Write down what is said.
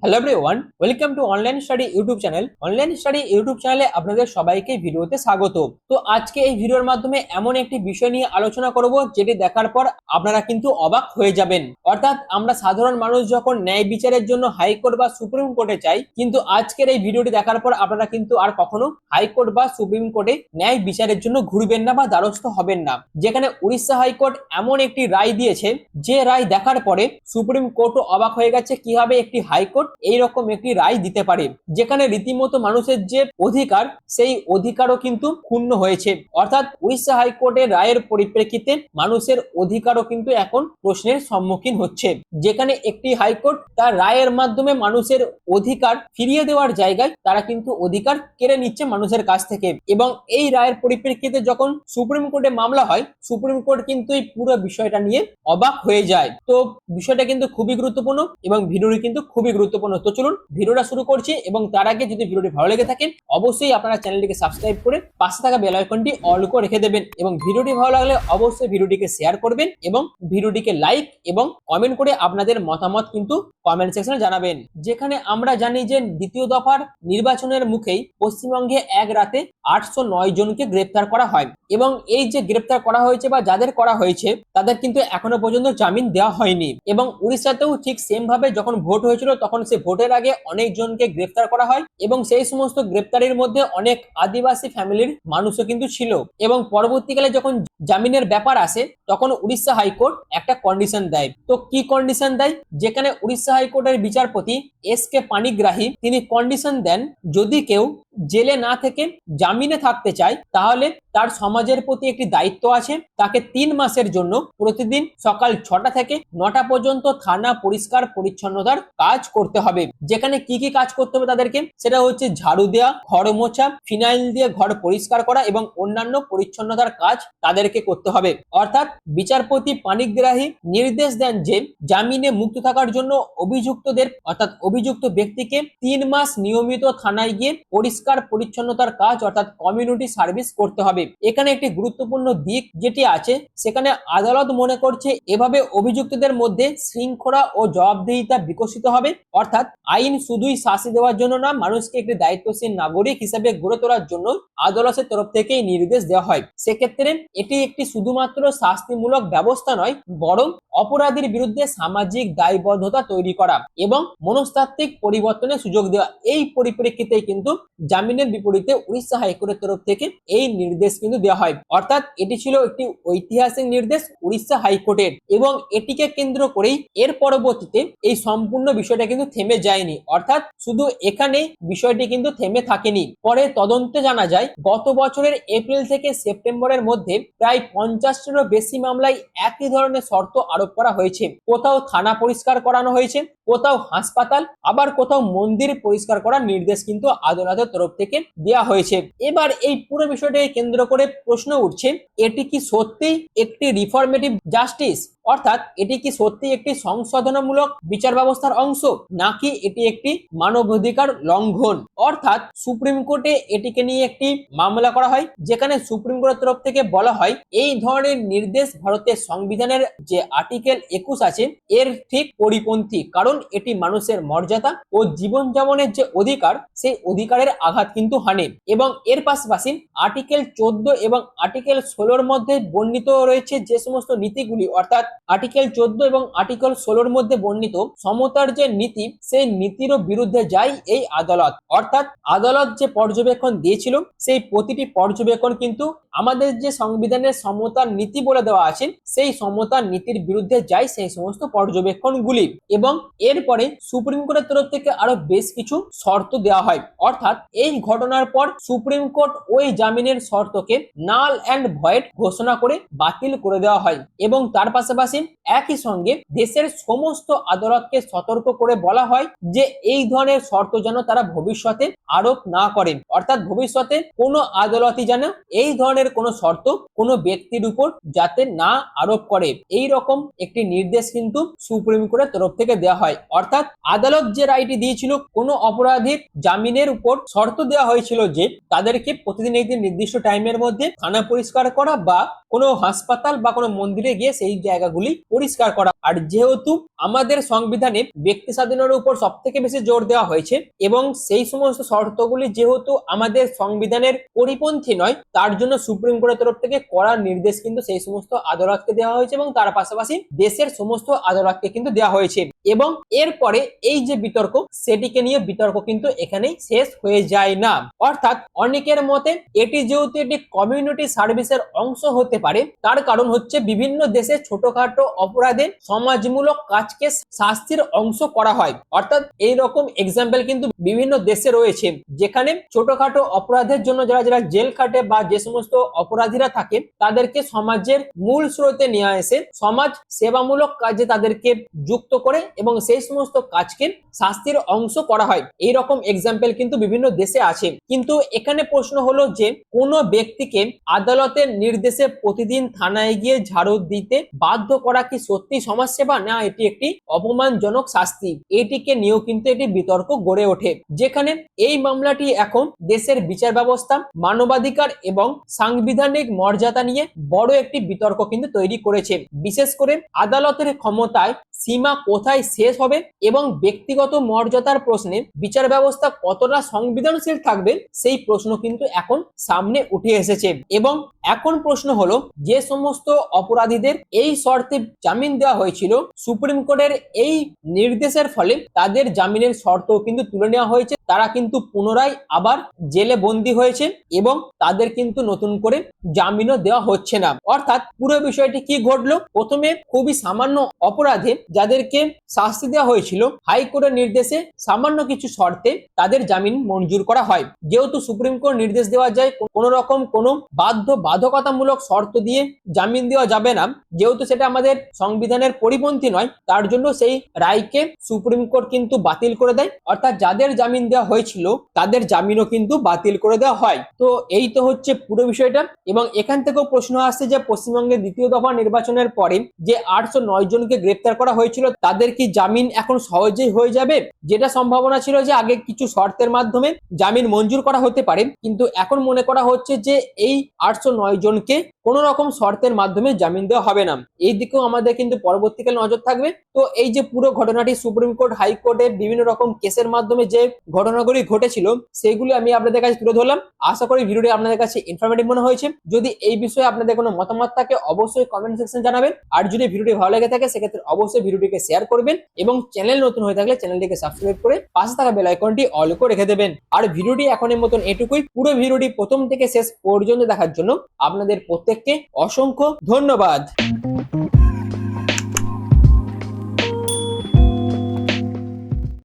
Hello everyone, welcome to online study YouTube channel. Online study YouTube চ্যানেলে আপনাদের সবাইকে ভিডিওতে স্বাগত। তো আজকে এই ভিডিওর মাধ্যমে এমন একটি বিষয় নিয়ে আলোচনা করব যেটি দেখার পর আপনারা কিন্তু অবাক হয়ে যাবেন। অর্থাৎ আমরা সাধারণ মানুষ যখন ন্যায় বিচারের জন্য হাইকোর্ট বা সুপ্রিম কোর্টে চাই, কিন্তু আজকের এই ভিডিওটি দেখার পর আপনারা কিন্তু আর কখনো হাইকোর্ট বা সুপ্রিম কোর্টে ন্যায় বিচারের জন্য ঘুরবেন না বা দ্বারস্থ হবেন না। যেখানে উড়িষ্যা হাইকোর্ট এমন একটি রায় দিয়েছে, যে রায় দেখার পরে সুপ্রিম কোর্টও অবাক হয়ে গেছে কিভাবে একটি হাইকোর্ট এইরকম একটি রায় দিতে পারে, যেখানে রীতিমতো মানুষের যে অধিকার সেই অধিকারও কিন্তু ক্ষুণ্ণ হয়েছে। অর্থাৎ উড়িষ্যা হাইকোর্টের রায়ের পরিপ্রেক্ষিতে মানুষের অধিকারও কিন্তু এখন প্রশ্নের সম্মুখীন হচ্ছে, যেখানে একটি হাইকোর্ট তার রায়ের মাধ্যমে মানুষের অধিকার ফিরিয়ে দেওয়ার জায়গায় তারা কিন্তু অধিকার কেড়ে নিচ্ছে মানুষের কাছ থেকে। এবং এই রায়ের পরিপ্রেক্ষিতে যখন সুপ্রিম কোর্টে মামলা হয়, সুপ্রিম কোর্ট কিন্তু এই পুরো বিষয়টা নিয়ে অবাক হয়ে যায়। তো বিষয়টা কিন্তু খুবই গুরুত্বপূর্ণ এবং ভিডিওটি কিন্তু খুবই গুরুত্বপূর্ণ। তো চলুন ভিডিওটা শুরু করছি, এবং তার আগে যদি ভিডিওটি ভালো লেগে থাকে অবশ্যই আপনারা চ্যানেলটিকে সাবস্ক্রাইব করে পাশে থাকা বেল আইকনটি অল করে রেখে দেবেন, এবং ভিডিওটি ভালো লাগলে অবশ্যই ভিডিওটিকে শেয়ার করবেন এবং ভিডিওটিকে লাইক এবং কমেন্ট করে আপনাদের মতামত কিন্তু কমেন্ট সেকশনে জানাবেন। যেখানে আমরা জানি যে দ্বিতীয় দফার নির্বাচনের মুখেই পশ্চিমবঙ্গে এক রাতে 809 জনকে গ্রেপ্তার করা হয়, এবং এই যে গ্রেপ্তার করা হয়েছে বা যাদের করা হয়েছে তাদের কিন্তু এখনো পর্যন্ত জামিন দেওয়া হয়নি। এবং উড়িষ্যাতেও ঠিক সেম ভাবে যখন ভোট হয়েছিল তখন সে ভোটের আগে অনেক জনকে গ্রেপ্তার করা হয়, এবং সেই সমস্ত গ্রেপ্তারের মধ্যে অনেক আদিবাসী ফ্যামিলির মানুষও কিন্তু ছিল। এবং পরবর্তীকালে যখন জামিনের ব্যাপার আসে তখন উড়িষ্যা হাইকোর্ট একটা কন্ডিশন দেয়। তো কি কন্ডিশন দেয়? যেখানে উড়িষ্যা হাইকোর্টের বিচারপতি এস কে পানিগ্রাহী তিনি কন্ডিশন দেন, যদি কেউ জেলে না থেকে জামিনে থাকতে চায় তাহলে তার সমাজের প্রতি একটি দায়িত্ব আছে, তাকে 3 মাসের জন্য প্রতিদিন সকাল 6টা থেকে 9টা পর্যন্ত থানা পরিষ্কার পরিচ্ছন্নতার কাজ করতে হবে। যেখানে কি কি কাজ করতে হবে তাদেরকে, সেটা হচ্ছে ঝাড়ু দেওয়া, ঘর মোছা, ফিনাইল দিয়ে ঘর পরিষ্কার করা এবং অন্যান্য পরিচ্ছন্নতার কাজ তাদেরকে করতে হবে। অর্থাৎ বিচারপতি পানিগ্রাহী নির্দেশ দেন যে জামিনে মুক্ত থাকার জন্য অভিযুক্তদের অর্থাৎ অভিযুক্ত ব্যক্তিকে 3 মাস নিয়মিত থানায় গিয়ে পরিষ্কার পরিচ্ছন্নতার কাজ অর্থাৎ কমিউনিটি সার্ভিস করতে হবে। এখানে একটি গুরুত্বপূর্ণ দিক যেটি আছে, সেখানে আদালত মনে করছে এভাবে অভিযুক্তদের মধ্যে শৃঙ্খলা ও জবাবদিহিতা বিকশিত হবে। অর্থাৎ আইন শুধুই শাস্তি দেওয়ার জন্য না, মানুষকে একটি দায়িত্বশীল নাগরিক হিসেবে গড়ে তোলার জন্য আদালতের তরফ থেকে এই নির্দেশ দেওয়া হয়। সেক্ষেত্রে এটি একটি শুধুমাত্র শাস্তিমূলক ব্যবস্থা নয়, বরং অপরাধীর বিরুদ্ধে সামাজিক দায়বদ্ধতা তৈরি করা এবং মনস্তাত্ত্বিক পরিবর্তনের সুযোগ দেওয়া। এই পরিপ্রেক্ষিতে কিন্তু জামিনের বিপরীতে উড়িষ্যা হাইকোর্টের তরফ থেকে এই নির্দেশ কিন্তু দেওয়া হয়। অর্থাৎ এটি ছিল একটি ঐতিহাসিক নির্দেশ উড়িষ্যা হাইকোর্টের, এবং এটিকে কেন্দ্র করেই এর পরবর্তীতে এই সম্পূর্ণ বিষয়টা কিন্তু থেমে যায়নি। অর্থাৎ শুধু এখানে বিষয়টি কিন্তু থেমে থাকেনি। পরে তদন্তে জানা যায় গত বছরের এপ্রিল থেকে সেপ্টেম্বরের মধ্যে প্রায় 50টিরও বেশি মামলায় একই ধরনের শর্ত আরোপ করা হয়েছে। কোথাও থানা পরিষ্কার করানো হয়েছে, কোথাও হাসপাতাল, আবার কোথাও মন্দির পরিষ্কার করার নির্দেশ কিন্তু আদালতের তরফ থেকে দেওয়া হয়েছে। এবার এই পুরো বিষয়টাকে কেন্দ্র করে প্রশ্ন উঠছে, এটি কি সত্যি একটি রিফর্মেটিভ জাস্টিস? অর্থাৎ এটি কি সত্যি একটি সংশোধনমূলক বিচার ব্যবস্থার অংশ, নাকি এটি একটি মানবাধিকার লঙ্ঘন? অর্থাৎ সুপ্রিম কোর্টে এটিকে নিয়ে একটি মামলা করা হয়, যেখানে সুপ্রিম কোর্টের তরফ থেকে বলা হয় এই ধরনের নির্দেশ ভারতের সংবিধানের যে আর্টিকেল 21 আছে এর ঠিক পরিপন্থী, কারণ এটি মানুষের মর্যাদা ও জীবনযাপনের যে অধিকার সেই অধিকারের আঘাত কিন্তু হানে। এবং এর পাশাপাশি আর্টিকেল 14 এবং আর্টিকেল 16-র মধ্যে বর্ণিত রয়েছে যে সমস্ত নীতিগুলি, অর্থাৎ আর্টিকেল 14 এবং আর্টিকেল 16-র মধ্যে বর্ণিত সমতার যে নীতি, সেই নীতিরও বিরুদ্ধে যায় এই আদালত। অর্থাৎ আদালত যে পর্যবেক্ষণ দিয়েছিল সেই প্রতিটি পর্যবেক্ষণ কিন্তু আমাদের যে সংবিধানের সমতার নীতি বলে দেওয়া আছে সেই সমতার নীতির বিরুদ্ধে যায় সেই সমস্ত পর্যবেক্ষণগুলি। এবং এরপরে সুপ্রিম কোর্টের তরফ থেকে আরো বেশ কিছু শর্ত দেওয়া হয়। অর্থাৎ এই ঘটনার পর সুপ্রিম কোর্ট ওই জামিনের শর্তকে নাল অ্যান্ড ভয়েড ঘোষণা করে বাতিল করে দেওয়া হয়, এবং তার পাশাপাশি একই সঙ্গে দেশের সমস্ত আদালতকে সতর্ক করে বলা হয় যে এই ধরনের শর্ত যেন তারা ভবিষ্যতে আরোপ না করেন। অর্থাৎ ভবিষ্যতে কোনো আদালতই যেন এই ধরনের কোনো শর্ত কোনো ব্যক্তির উপর যাতে না আরোপ করে, এই রকম একটি নির্দেশ কিন্তু সুপ্রিম কোর্টের তরফ থেকে দেওয়া হয়। হয়। অর্থাৎ আদালত যে রায়টি দিয়েছিল, কোনো অপরাধীর জামিনের উপর শর্ত দেওয়া হয়েছিল যে তাদেরকে প্রতিদিন একটি নির্দিষ্ট টাইমের মধ্যে থানা পরিষ্কার করা বা কোনো হাসপাতাল বা কোনো মন্দিরে গিয়ে সেই জায়গাগুলি পরিষ্কার করা। আর যেহেতু আমাদের সংবিধানে ব্যক্তি স্বাধীনতার উপর সব থেকে বেশি জোর দেওয়া হয়েছে এবং সেই সমস্ত শর্তগুলি যেহেতু আমাদের সংবিধানের পরিপন্থী নয়, তার জন্য সুপ্রিম কোর্টের তরফ থেকে কড়া নির্দেশ কিন্তু সেই সমস্ত আদালতকে দেওয়া হয়েছে এবং তার পাশাপাশি দেশের সমস্ত আদালতকে কিন্তু দেওয়া হয়েছে। এবং এরপরে এই যে বিতর্ক, সেটিকে নিয়ে বিতর্ক কিন্তু এখানেই শেষ হয়ে যায় না। অর্থাৎ অনেকের মতে এটি যেহেতু এটি কমিউনিটি সার্ভিসের অংশ হতে পারে, তার কারণ হচ্ছে বিভিন্ন দেশে ছোটখাটো অপরাধে সমাজমূলক কাজকে শাস্তির অংশ করা হয়। অর্থাৎ এই রকম এক্সাম্পল কিন্তু বিভিন্ন দেশে রয়েছে, যেখানে ছোটখাটো অপরাধের জন্য যারা যারা জেল খাটে বা যে সমস্ত অপরাধীরা থাকে তাদেরকে সমাজের মূল স্রোতে নিয়ে এসে সমাজ সেবামূলক কাজে তাদেরকে যুক্ত করে এবং সেই সমস্ত কাজকে শাস্তির অংশ করা হয়। এই রকম এক্সাম্পল কিন্তু বিভিন্ন দেশে আছে। কিন্তু এখানে প্রশ্ন হলো যে কোনো ব্যক্তিকে আদালতের নির্দেশে প্রতিদিন থানায় গিয়ে ঝাড়ু দিতে বাধ্য করা কি সত্যি সমাজসেবা, না এটি একটি অপমানজনক শাস্তি? এটিকে নিয়েও কিন্তু এটি বিতর্ক গড়ে ওঠে, যেখানে এই মামলাটি এখন দেশের বিচার ব্যবস্থা, মানবাধিকার এবং সাংবিধানিক মর্যাদা নিয়ে বড় একটি বিতর্ক কিন্তু তৈরি করেছে। বিশেষ করে আদালতের ক্ষমতায় সীমা কোথায় শেষ হবে এবং ব্যক্তিগত মর্যাদার প্রশ্নে বিচার ব্যবস্থা কতটা সংবেদনশীল থাকবে, সেই প্রশ্ন কিন্তু এখন সামনে উঠে এসেছে। এবং এখন প্রশ্ন হলো, যে সমস্ত অপরাধীদের এই শর্তে জামিন দেওয়া হয়েছিল, সুপ্রিম কোর্টের এই নির্দেশের ফলে তাদের জামিনের শর্তও কিন্তু তুলে নেওয়া হয়েছে। তারা কিন্তু পুনরায় আবার জেলে বন্দী হয়েছে এবং তাদের কিন্তু নতুন করে জামিনও দেওয়া হচ্ছে না। অর্থাৎ পুরো বিষয়টি কি ঘটলো, প্রথমে খুবই সামান্য অপরাধে যাদেরকে শাস্তি দেওয়া হয়েছিল, হাইকোর্টের নির্দেশে সামান্য কিছু শর্তে তাদের জামিন মঞ্জুর করা হয়। যেহেতু সুপ্রিম কোর্ট নির্দেশ দেওয়া যায় কোনো রকম কোনো বাধ্যবাধকতামূলক শর্ত দিয়ে জামিন দেওয়া যাবে না, যেহেতু সেটা আমাদের সংবিধানের পরিপন্থী নয়, তার জন্য সেই রায়কে সুপ্রিম কোর্ট কিন্তু বাতিল করে দেয়। অর্থাৎ যাদের জামিন দেওয়া হয়েছিল তাদের জামিনও কিন্তু বাতিল করে দেওয়া হয়। তো এই তো হচ্ছে পুরো বিষয়টা। এবং এখান থেকেও প্রশ্ন আসছে যে পশ্চিমবঙ্গের দ্বিতীয় দফা নির্বাচনের পরে যে 809 জনকে গ্রেপ্তার করা হয়েছিল, তাদের কি জামিন এখন সহজেই হয়ে যাবে? যেটা সম্ভাবনা ছিল যে আগে কিছু শর্তের মাধ্যমে জামিন মঞ্জুর করা হতে পারে, কিন্তু এখন মনে করা হচ্ছে যে এই 809 জনকে কোন রকম শর্তের মাধ্যমে জামিন দেওয়া হবে না। এই দিকেও আমাদের কিন্তু পরবর্তীকালে নজর থাকবে। তো এই যে পুরো ঘটনাটি সুপ্রিম কোর্ট, হাইকোর্টের বিভিন্ন রকম কেসের মাধ্যমে যে ঘটনাগুলি ঘটেছিল, সেগুলি আমি আপনাদের কাছে তুলে ধরলাম। আশা করি ভিডিওটি আপনাদের কাছে ইনফরমেটিভ মনে হয়েছে। যদি এই বিষয়ে আপনাদের কোনো মতামত থাকে অবশ্যই কমেন্ট সেকশন জানাবেন। আর যদি ভিডিওটি ভালো লেগে থাকে সেক্ষেত্রে অবশ্যই ভিডিওটিকে শেয়ার করবেন এবং চ্যানেল নতুন হয়ে থাকলে চ্যানেলটিকে সাবস্ক্রাইব করে পাশে থাকা বেল আইকনটি অল করে রেখে দেবেন। আর ভিডিওটি এখনের মতন এটুকুই। পুরো ভিডিওটি প্রথম থেকে শেষ পর্যন্ত দেখার জন্য আপনাদের প্রত্যেককে অসংখ্য ধন্যবাদ।